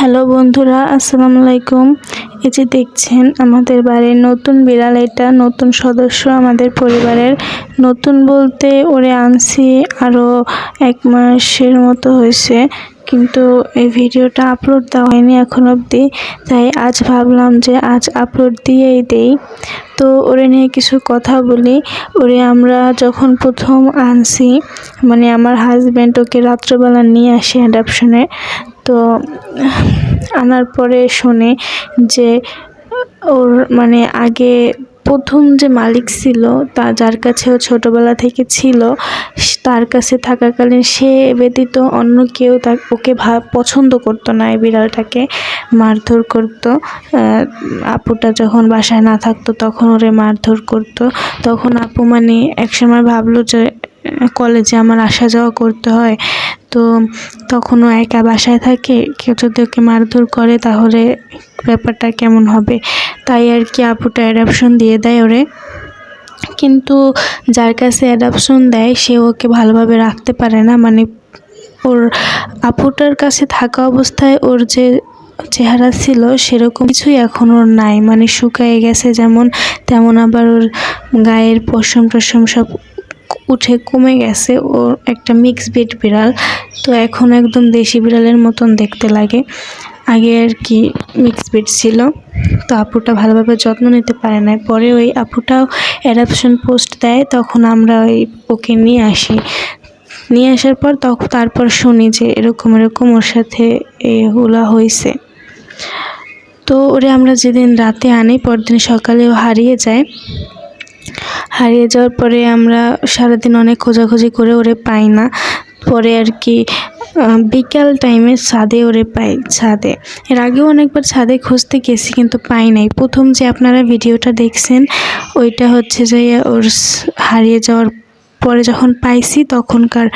Hello বন্ধুরা, আসসালামু আলাইকুম। এই যে দেখছেন আমাদের বাড়ির নতুন বিড়াল, এটা নতুন সদস্য আমাদের পরিবারের। নতুন বলতে ওরে আনছি আরও 1 মাসের মতো হয়েছে, কিন্তু এই ভিডিওটা আপলোড দেওয়া হয়নি এখন অবধি, তাই আজ ভাবলাম যে আজ আপলোড দিয়েই দেই। তো ওরে নিয়ে কিছু কথা বলি। ওরে আমরা যখন প্রথম আনছি, মানে আমার হাজব্যান্ড ওকে রাত্রবেলা নিয়ে আসে অ্যাডপশনে। তো আনার পরে শুনি যে ওর মানে আগে প্রথম যে মালিক ছিল, যার কাছে ও ছোটোবেলা থেকে ছিল, তার কাছে থাকাকালীন সে ব্যতীত অন্য কেউ ওকে পছন্দ করতো না। এই বিড়ালটাকে মারধর করতো। আপুটা যখন বাসায় না থাকতো তখন ওরে মারধর করতো। তখন আপু মানে একসময় ভাবলো যে কলেজে আমার আসা যাওয়া করতে হয়, তো তখন ও একা বাসায় থাকে, কেউ যদি ওকে মারধর করে তাহলে ব্যাপারটা কেমন হবে, তাই আর কি আপুটা অ্যাডপশন দিয়ে দেয় ওরে। কিন্তু যার কাছে অ্যাডপশন দেয় সে ওকে ভালোভাবে রাখতে পারে না। মানে ওর আপুটার কাছে থাকা অবস্থায় ওর যে চেহারা ছিল সেরকম কিছুই এখন ওর নাই, মানে শুকিয়ে গেছে যেমন তেমন, আবার ওর গায়ের পশম টশম সব উঠে কমে গেছে। ও একটা মিক্স ব্রিড বিড়াল, তো এখন একদম দেশি বিড়ালের মতন দেখতে লাগে। আগে আর কি মিক্স ব্রিড ছিল, তো আপুটা ভালোভাবে যত্ন নিতে পারে না। পরে ওই আপুটাও অ্যাডপশন পোস্ট দেয়, তখন আমরা ওকে নিয়ে আসি। নিয়ে আসার পর তারপর শুনি যে এরকম ওর সাথে এগুলা হয়েছে। তো ওরে আমরা যেদিন রাতে আনি পরদিন সকালে ও হারিয়ে যায়। হারিয়ে যাওয়ার পরে আমরা সারাদিন অনেক খোঁজাখুঁজি করে ওরে পাই না। পরে আর কি বিকাল টাইমে ছাদে ওরে পাই। ছাদে এর আগেও অনেকবার ছাদে খুঁজতে গেছি কিন্তু পাই নাই। প্রথম যে আপনারা ভিডিওটা দেখছেন ওইটা হচ্ছে যে ওর হারিয়ে যাওয়ার পরে যখন পাইছি তখনকার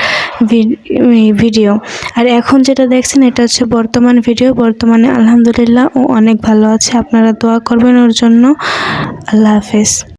ভিডিও, আর এখন যেটা দেখছেন এটা হচ্ছে বর্তমান ভিডিও। বর্তমানে আলহামদুলিল্লাহ ও অনেক ভালো আছে, আপনারা দোয়া করবেন ওর জন্য। আল্লাহ হাফেজ।